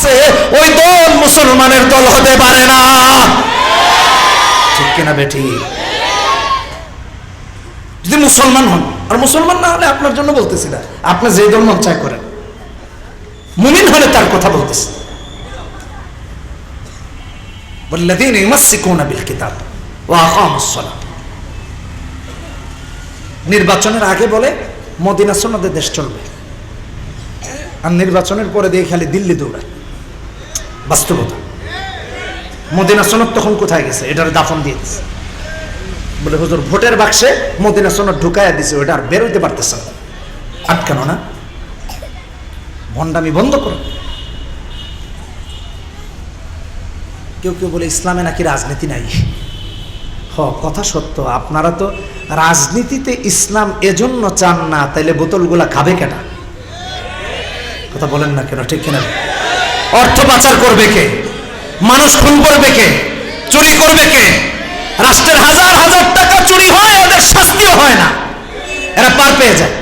আছে, ওই দল মুসলমানের দল হতে পারে না। ঠিক কিনা বেটি? যদি মুসলমান হন, আর মুসলমান না হলে আপনার জন্য বলতেছি না, আপনি যে দল মন চায় করেন, মুমিন হলে তার কথা বলতেছি। ওয়াল্লাযীনা ইউমাসসিকুনা বিল কিতাব ওয়া আকামুস সালাহ। নির্বাচনের আগে বলে মদিনা সুন্নাতের দেশ চলবে, আর নির্বাচনের পরে দিয়ে খালি দিল্লি দৌড়ায়। বাস্তবতা, মদিনা সুন্নাত তখন কোথায় গেছে? এটার দাফন দিয়ে দিচ্ছে। বলে হুজুর ভোটের বাক্সে মদিনা সুন্নাত ঢুকাইয়া দিছে, ওটা আর বের হইতে পারতেছে না। আটকানো না, ভণ্ডামি বন্ধ করো। কেউ কেউ বলে ইসলামে নাকি রাজনীতি নাই। কথা সত্য, আপনারা তো রাজনীতিতে ইসলাম এজন্য চান না, তাইলে বোতলগুলা খাবে কেনা? কথা বলেন না কেন? ঠিক কিনা? অর্থ পাচার করবে কে? মানুষ খুন করবে কে? চুরি করবে কে? রাষ্ট্রের হাজার হাজার টাকা চুরি হয়, ওদের শাস্তিও হয় না, এরা পার পেয়ে যায়।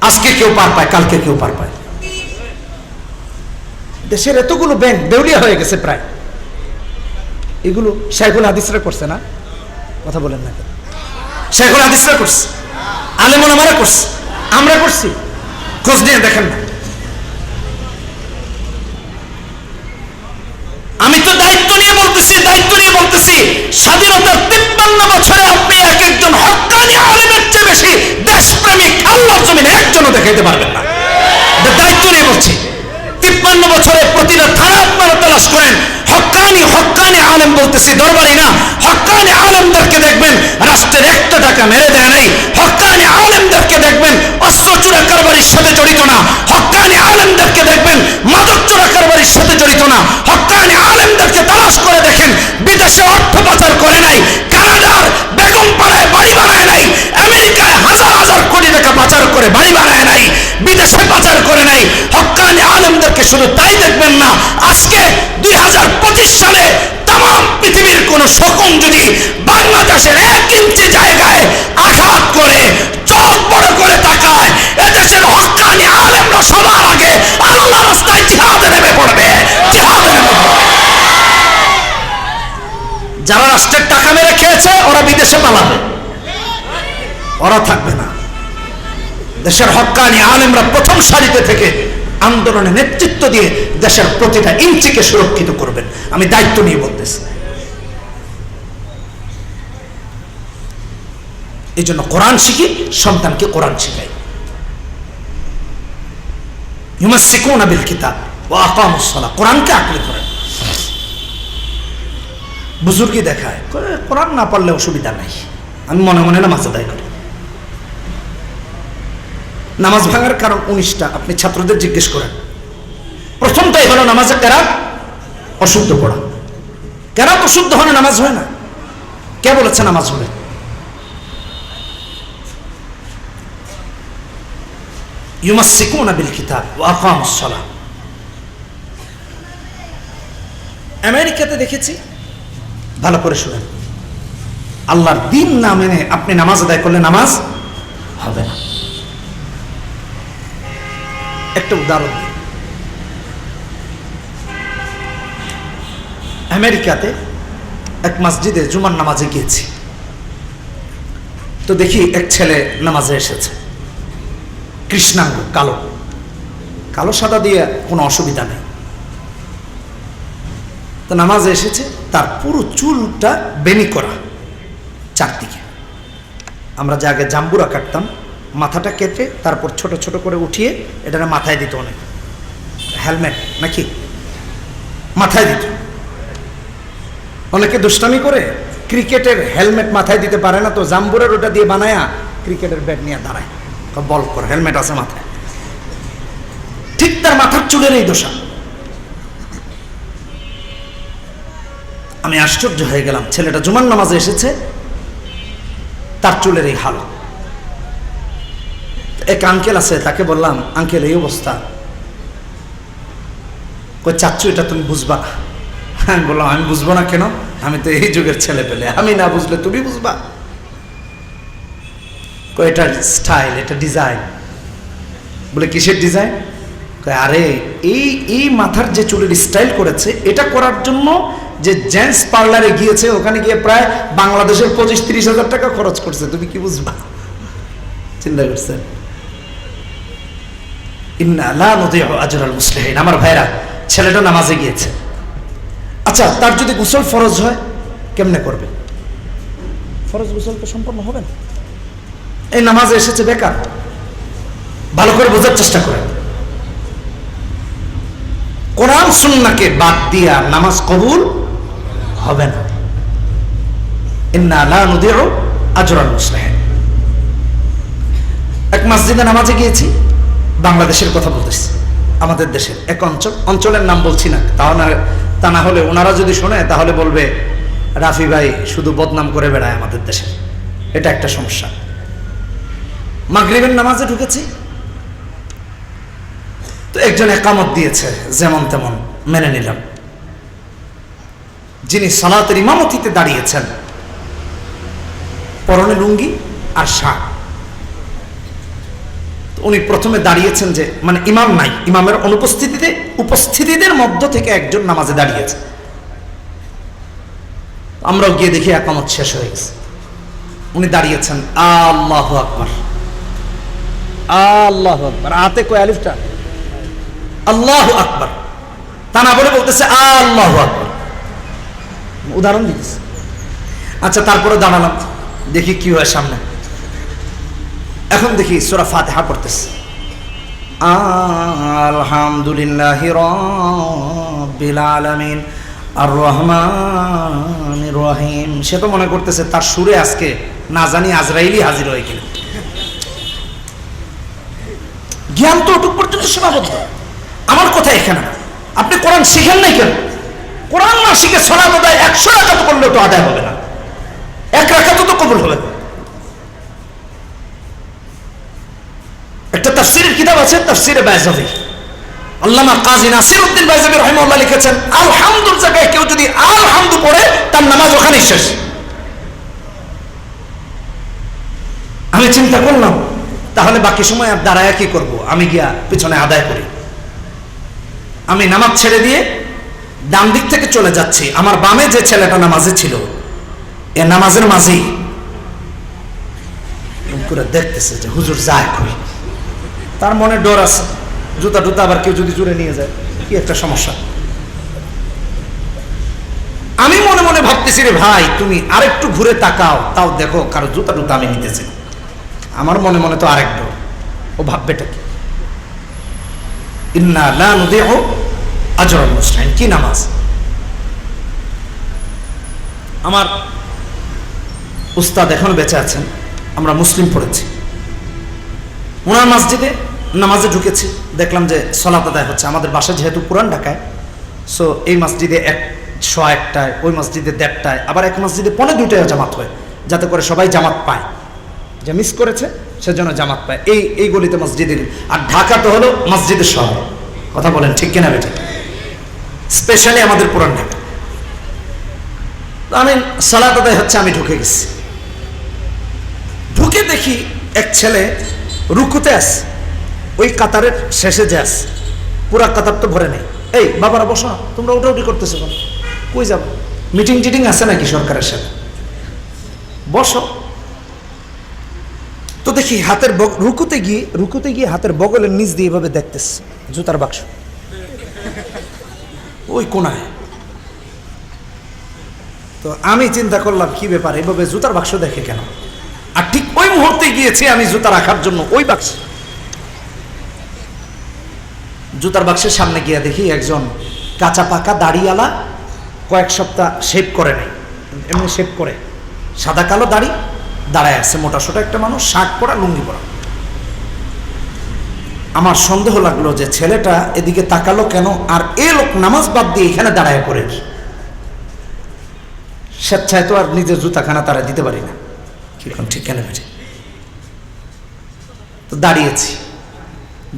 আজকে কেউ পার পায়, কালকে কেউ পার পায়। দেশের এতগুলো ব্যাংক দেউলিয়া হয়ে গেছে প্রায়। এগুলো শাইখুল হাদিসরা করছে না? কথা বলেন না কেন? শাইখুল হাদিসরা করছে, আলেম ওলামারা করছে, আমরা করছি। খোঁজ নিয়ে দেখেন না। আমি তো দায়িত্ব নিয়ে বলতেছি, স্বাধীনতার 53 বছরে আপনি এক একজন হক্কানি আলেমের চেয়ে বেশি দেশপ্রেমিক আল্লাহর জমিনে একজনও দেখাইতে পারবেন না। দায়িত্ব নিয়ে বলছি। 53 বছরে প্রতিটা থানা আপনারা তালাশ করেন, হক্কানি আলেম বলতেছি, দরবারি না, হক্কানি আলেমদেরকে দেখবেন রাষ্ট্রের 1 টাকা মেরে দেয় নাই। হক্কানি আলেমদেরকে দেখবেন অস্ত্র চোরা কারবারির সাথে জড়িত না। হক্কানি আলেমদেরকে দেখবেন মাদক চোরা কারবারির সাথে জড়িত না। হক্কানি আলেমদেরকে তালাশ করে দেখেন বিদেশে অর্থ পাচার করে নাই, কানাডার বেগম পাড়ায় বাড়ি বানায় নাই, আমেরিকায় হাজার হাজার কোটি টাকা পাচার করে বাড়ি বানায় নাই, বিদেশে পাচার করে নাই। হক্কানি আলেমদেরকে শুধু তাই দেখবেন না, আজকে 2025 সালে তাম পৃথিবীর কোন শকুন যদি বাংলাদেশের 1 ইঞ্চি জায়গায় আঘাত করে চোখ বড় করে তাকায়, এদেশের হক্কানি আলেমরা সবার আগে আল্লাহর রাস্তায় জিহাদে নেমে পড়বে। যারা রাষ্ট্রের টাকা মেরে খেয়েছে ওরা বিদেশে পালাবে, ওরা থাকবে না। দেশের হক্কানি আলেমরা প্রথম সারিতে থেকে আন্দোলনে নেতৃত্ব দিয়ে দেশের প্রতিটা ইঞ্চিকে সুরক্ষিত করবেন। আমি দায়িত্ব নিয়ে বলতেছি। এই জন্য কোরআন শিখি, সন্তানকে কোরআন শিখাই। ইউমাসসিকুনা বিল কিতাব ওয়া আকামুস সালাহ। কোরআনকে আঁকড়ে ধরেন। বুজুর্গি দেখায় কোরআন না পড়লে অসুবিধা নাই, আমি মনে মনে নামাজ আদায় করি। নামাজ ভাঙার কারণ 19টা, আপনি ছাত্রদের জিজ্ঞেস করেন। প্রথমটাই হলো নামাজের কেরাত অশুদ্ধ পড়া। কেরাত অশুদ্ধ হলে নামাজ হয় না। কে বলেছে নামাজ হবে? ইউমাসসিকুনা বিল কিতাব ওয়া আকামুস সালাহ। আমেরিকাতে দেখেছি, ভালো করে শুনেন, আল্লাহর দ্বীন না মেনে আপনি নামাজ আদায় করলে নামাজ হবে না। একটা উদাহরণ দিই। আমেরিকাতে এক মসজিদে জুমার নামাজে গিয়েছি, তো দেখি এক ছেলে নামাজে এসেছে, কৃষ্ণাঙ্গ, কালো কালো সাদা দিয়ে কোনো অসুবিধা নেই। তো নামাজে এসেছে, তার পুরো চুলটা বেনি করা চারদিকে। আমরা যে আগে জাম্বুরা কাটতাম, মাথাটা কেটে তারপর ছোট ছোট করে উঠিয়ে এটা মাথায় দিত, অনেক হেলমেট নাকি মাথায় দিত। অনেকে দুষ্টামি করে ক্রিকেটের হেলমেট মাথায় দিতে পারে না, তো জাম্বুরের ওটা দিয়ে বানায়া ক্রিকেটের ব্যাট নিয়ে দাঁড়ায়, বল কর, হেলমেট আছে মাথায়। ঠিক তার মাথার চুলের এই দশা। আমি আশ্চর্য হয়ে গেলাম, ছেলেটা জুমার নামাজে এসেছে, তার চুলের এই হাল। এক আঙ্কেল আছে, তাকে বললাম, আঙ্কেল এই অবস্থা, কই চাচ্ছু এটা তুমি বুঝবা না। আমি বললাম, আমি বুঝবো না কেন? আমি তো এই যুগের ছেলে পেলে, আমি না বুঝলে তুমি বুঝবা? কই এটা স্টাইল, এটা ডিজাইন। বলে কিসের ডিজাইন? আরে এই এই মাথার যে চুলের স্টাইল করেছে, এটা করার জন্য যে জেন্টস পার্লারে গিয়েছে, ওখানে গিয়ে প্রায় বাংলাদেশের 25-30 হাজার টাকা খরচ করছে। তুমি কি বুঝবা? চিন্তা করছেন? ইন্না লা নুদিউ আজরাল মুসলিহিন। আমার ভাইরা, ছেলেটা নামাজে গিয়েছে, আচ্ছা তার যদি গোসল ফরজ হয় কেমনে করবে? ফরজ গোসল তো সম্পন্ন হবে না, এই নামাজে এসেছে বেকার। ভালো করে বোঝার চেষ্টা করেন, কোরআন সুন্নাহকে বাদ দিয়া নামাজ কবুল হবে না। ইন্না লা নুদিউ আজরাল মুসলিহিন। এক মসজিদে নামাজে গিয়েছি, বাংলাদেশের কথা বলতেছি, আমাদের দেশের এক অঞ্চলের নাম বলছি না, তা না হলে ওনারা যদি শোনে তাহলে বলবে রাফি ভাই শুধু বদনাম করে বেড়ায় আমাদের দেশে। এটা একটা সমস্যা। মাগরিবের নামাজে ঢুকেছি, তো একজন একামত দিয়েছে, যেমন তেমন মেনে নিলাম। যিনি সালাতের ইমামতিতে দাঁড়িয়েছেন, পরনে লুঙ্গি আর শার্ট, উনি প্রথমে দাঁড়িয়েছেন যে মানে ইমাম নাই, ইমামের অনুপস্থিতিতে উপস্থিতিদের মধ্য থেকে একজন নামাজে দাঁড়িয়েছে। আমরাও গিয়ে দেখি একামত শেষ হয়ে গেছে, উনি দাঁড়িয়েছেন আল্লাহু আকবার, আল্লাহু আকবার, আতে কয় আলিফটা আল্লাহু আকবার, তা না বলে বলতেছে আল্লাহু আকবার, উদাহরণ দিতেছে। আচ্ছা তারপরে দাঁড়ালাম, দেখি কি হয় সামনে। এখন দেখি সূরা ফাতিহা পড়তেছে, আলহামদুলিল্লাহি রাব্বিল আলামিন আর রহমানির রহিম। সে তো মনে করতেছে তার সুরে আজকে না জানি আজরাইলি হাজির হয়ে গেল। জ্ঞান তো ওটুক পর্যন্ত সীমাবদ্ধ। আমার কথা এখানে না, আপনি কোরআন শিখেন নাই কেন? কোরআন না শিখে সালাত আদায় 100 রাকাত করলে তো আদায় হবে না, 1 রাকাত তো কবুল হবে না। একটা তাফসীরের কিতাব আছে, তাফসীরে বাইজাভি, আল্লামা কাজী নাসিরউদ্দিন বাইজাভি রাহিমাহুল্লাহ লিখেছেন, আলহামদুর জায়গায় কেউ যদি আলহামদু পড়ে তার নামাজ ওখানেই শেষ। আমি চিন্তা করলাম তাহলে বাকি সময় আর দাঁড়ায় কি করব, আমি গিয়া পিছনে আদায় করি। আমি নামাজ ছেড়ে দিয়ে ডান দিক থেকে চলে যাচ্ছি, আমার বামে যে ছেলেটা নামাজে ছিল, এ নামাজের মাঝেই করে দেখতেছে যে হুজুর যায় কই। তার মনে ডর আছে, জুতা টুতা আবার কেউ যদি জুড়ে নিয়ে যায়, কি একটা সমস্যা। আমি মনে মনে ভাবতেছি, রে ভাই তুমি আরেকটু ঘুরে তাকাও, তাও দেখো কারো জুতা টুতা আমি নিতেছি। আমার মনে মনে তো আরেক ডর, ও ভাববেটা কি? ইন্না লা নুদিউ আজরাল মুসলিহিন, কি নামাজ! আমার উস্তাদ এখনো বেঁচে আছেন, আমরা মুসলিম পড়েছি, ওনার মসজিদে নামাজে ঢুকেছি, দেখলাম যে সালাত আদায় হচ্ছে। আমাদের বাসা যেহেতু পুরান ঢাকায়, সো এই মসজিদে 101টায়, ওই মসজিদে 1:30টায়, আবার এক মসজিদে 1:45টায় জামাত হয়, যাতে করে সবাই জামাত পায়, যে মিস করেছে সেজন্য জামাত পায়। এই গলিতে মসজিদের, আর ঢাকা তো হলো মসজিদের শহর, কথা বলেন ঠিক কিনা বেটা, স্পেশালি আমাদের পুরান ঢাকা। তো আমি সালাত আদায় হচ্ছে, আমি ঢুকে গেছি, ঢুকে দেখি এক ছেলে রুকুতে আছে, ওই কাতারের শেষে যে আছে, পুরা কাতার তো ভরে নেই। এই বাবারা বসো, তোমরা উঠাউটি করতেছো কেন? কই যাবো? মিটিং টিটিং আছে নাকি সরকারের সাথে? বসো। তো দেখি হাতের রুকুতে গিয়ে হাতের বগলের নিচ দিয়ে এভাবে দেখতেছে জুতার বাক্স, ওই কোনায়। তো আমি চিন্তা করলাম কি ব্যাপার, এভাবে জুতার বাক্স দেখে কেন? আর ঠিক ওই মুহূর্তে গিয়েছি আমি জুতা রাখার জন্য ওই বাক্স, জুতার বাক্সের সামনে গিয়ে দেখি একজন কাঁচা পাকা দাড়িওয়ালা, কয়েক সপ্তাহ শেভ করে নেই, এমনি শেভ করে, সাদা কালো দাড়ি, দাঁড়ায় আছে, মোটা সোটা একটা মানুষ, শার্ট পরা, লুঙ্গি পরা। আমার সন্দেহ লাগলো যে ছেলেটা এদিকে তাকালো কেন, আর এ লোক নামাজ বাদ দিয়ে এখানে দাঁড়ায় করে। স্বেচ্ছায় তো আর নিজের জুতাখানা তারা দিতে পারি না, কিরকম ঠিক কেন বেটে। তো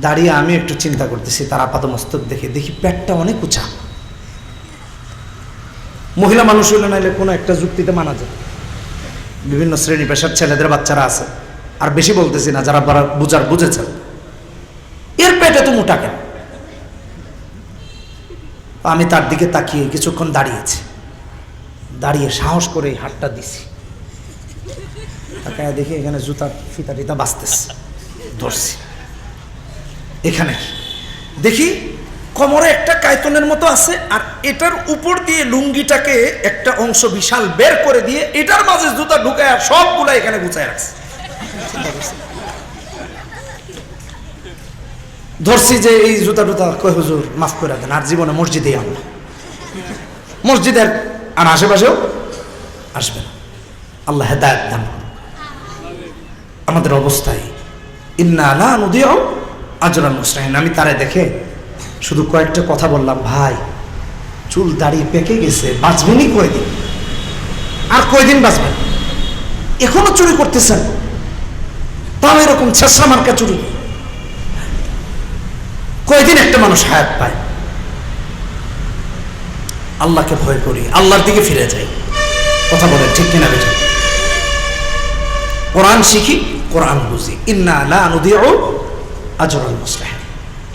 দাঁড়িয়ে আমি একটু চিন্তা করতেছি, তার আপাত মস্তক দেখি পেটটা অনেক উঁচা। মহিলা মানুষ হইলে নাইলে কোনো একটা যুক্তিতে মানা যায়, বিভিন্ন শ্রেণী পেশার ছেলেদের বাচ্চারা আছে, আর বেশি বলতেছি না, যারা বুঝেছেন। এর পেটে তো মোটা কেন? আমি তার দিকে তাকিয়ে কিছুক্ষণ দাঁড়িয়েছি, দাঁড়িয়ে সাহস করে এই হাতটা দিছি, তাকায় দেখি এখানে জুতার ফিতা টিতা বাঁচতেছে, ধরছি। এখানে দেখি কোমরে একটা কায়তনের মতো আছে, আর এটার উপর দিয়ে লুঙ্গিটাকে একটা অংশ বিশাল বের করে দিয়ে এটার মাঝে জুতা ঢুকায় আর সবগুলা এখানে গুছায় রাখছে। ধরছি যে এই জুতা টুতা, কই হুজুর মাফ করে দেন, আর জীবনে মসজিদে আনবো, মসজিদের আর আশেপাশেও আসবে না। আল্লাহ হেদায়েত দান করুন। আমাদের অবস্থায় ইন্না লা নুদিউ আজরাল মুহসিনিন। আমি তারে দেখে শুধু কয়েকটা কথা বললাম, ভাই চুল দাড়ি পেকে গেছে, বাঁচবেনই কয়দিন, আর কয়দিন বাঁচবেন, এখনো চুরি করতেছেন, তাও এরকম ছেঁচড়া মার্কা চুরি, কয়দিন একটা মানুষ হায়াত পায়? আল্লাহকে ভয় করি, আল্লাহর দিকে ফিরে যাই। কথা বলেন ঠিক কিনা বেটা? কোরআন শিখি, কোরআন বুঝি। ইন্না লা নুদিউ আজরাল মুসলিহিন।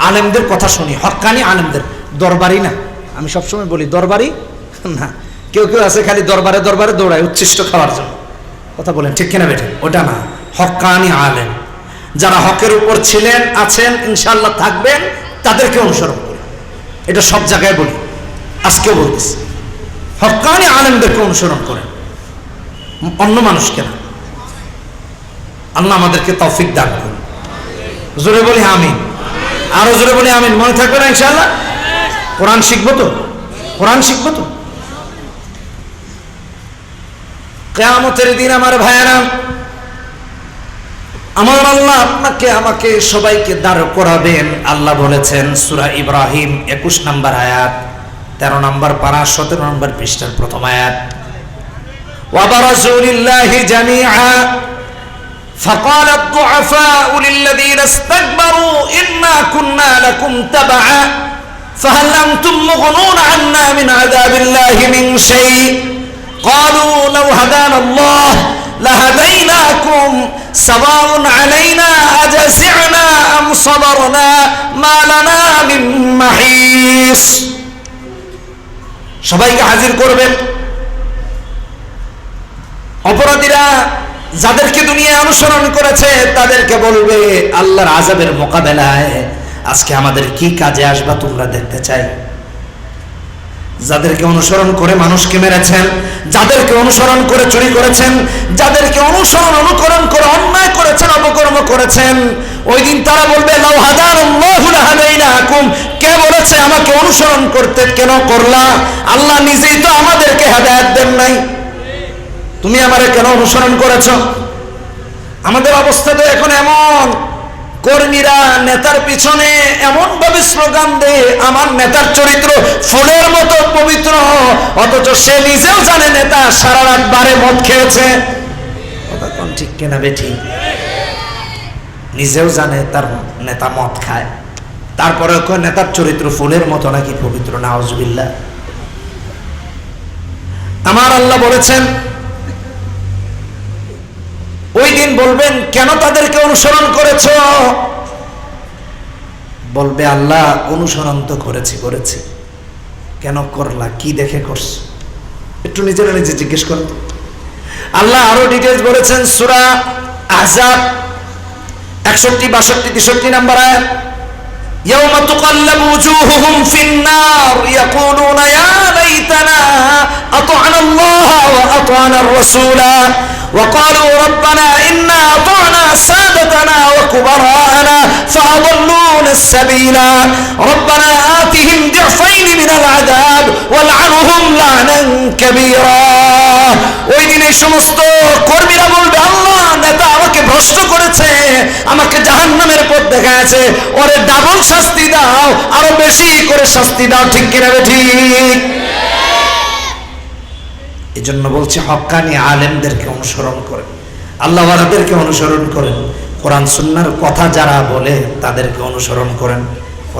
আলেমদের কথা শুনি, হক্কানি আলেমদের, দরবারি না। আমি সবসময় বলি দরবারি না, কেউ কেউ আছে খালি দরবারে দরবারে দৌড়ায় উচ্ছিষ্ট খাওয়ার জন্য। কথা বলেন ঠিক কিনা বেটা? ওটা না, হক্কানি আলেম যারা হকের উপর ছিলেন, আছেন, ইনশাআল্লাহ থাকবেন, তাদেরকে অনুসরণ করি। এটা সব জায়গায় বলি, আজকেও বলতেছি, হক্কানি আলেমদেরকে অনুসরণ করেন, অন্য মানুষকে না। আল্লাহ আমাদেরকে তৌফিক দান করুন। জোরে বলি আমিন, আরো জোরে বলি আমিন। মনে থাকবে না ইনশাআল্লাহ? কোরআন শিখবো তো, কোরআন শিখবো তো। কিয়ামতের দিন আমার ভাইয়েরা, আমার আল্লাহ আপনাকে আমাকে সবাইকে দাঁড় করাবেন। আল্লাহ বলেছেন সূরা ইব্রাহিম 21 নম্বর আয়াত, 13 নম্বর পারা 17 নম্বর পৃষ্ঠার প্রথম আয়াত। ওয়া বারাজু লিল্লাহি জামিআ فقال الضعفاء للذين استكبروا إنا كنا لكم تبعا فهل أنتم مغنون عنا من عذاب الله من شيء قالوا لو هدانا الله لهديناكم سواء علينا أجزعنا أم صبرنا ما لنا من محيص। সবাইকে হাজির করবেন। অপরাধীরা যাদেরকে দুনিয়ায় অনুসরণ করেছে তাদেরকে বলবে, আল্লাহর আযাবের মোকাবেলায় আজকে আমাদের কি কাজে আসবা তোমরা দেখতে চাই। যাদেরকে অনুসরণ করে মানুষকে মেরেছেন, যাদেরকে অনুসরণ করে চুরি করেছেন, যাদেরকে অনুকরণ করে অন্যায় করেছেন, অপকর্ম করেছেন, ওই দিন তারা বলবে লাউ হাদানাল্লাহু লাহাদাইনাকুম, কে বলেছে আমাকে অনুসরণ করতে কেন করলা? আল্লাহ নিজেই তো আমাদেরকে হেদায়েত দেন নাই, তুমি আমারে কেন অনুসরণ করেছ? আমাদের অবস্থা তো এখন এমন, কর্মীরা নেতার পিছনে এমন ভাবে স্লোগান দেয়, আমার নেতার চরিত্র ফুলের মতো পবিত্র, অথচ সে নিজেও জানে নেতা সারা রাত বারে মদ খেয়েছে। কথা কোন ঠিক কিনা বেঠি? নিজেও জানে তার নেতা মদ খায়, তারপরে নেতার চরিত্র ফুলের মতো নাকি পবিত্র। নাউজুবিল্লাহ। আমার আল্লাহ বলেছেন ওই দিন বলবেন, কেন তাদেরকে অনুসরণ করেছ? বলবে আল্লাহ অনুসরণ তো করেছি। কেন করলা? কি দেখে করছো? একটু নিজেরা নিজে জিজ্ঞেস করো। আল্লাহ আরো ডিটেইলস বলেছেন সূরা আহজাব 61, 62, 63 নম্বর আয়াত। ইয়াওমা তুকাল্লাবু ওয়ুজুহুহুম ফিন-নার ইয়াকুলুনা ইয়া লাইতানা আতা'না আল্লাহ ওয়া আতা'না আর-রাসূলা وقالوا ربنا إنا أطعنا سادتنا وكبراءنا فأضلونا السبيل ربنا آتهم ضعفين من العذاب والعنهم لعنا كبيرا। ওই দিন এই সমস্ত কর্মীরা বলবে, আল্লাহ নেতা আমাকে ভ্রষ্ট করেছে, আমাকে জাহান্নামের পথ দেখাচ্ছে, ওরে ডাবল শাস্তি দাও, আরো বেশি করে শাস্তি দাও। ঠিক কিনা ঠিক? এই জন্য বলছি হক্কানি আলেমদেরকে অনুসরণ করেন, আল্লাহওয়ালাদেরকে অনুসরণ করেন, কোরআন সুন্নাহর কথা যারা বলে তাদেরকে অনুসরণ করেন।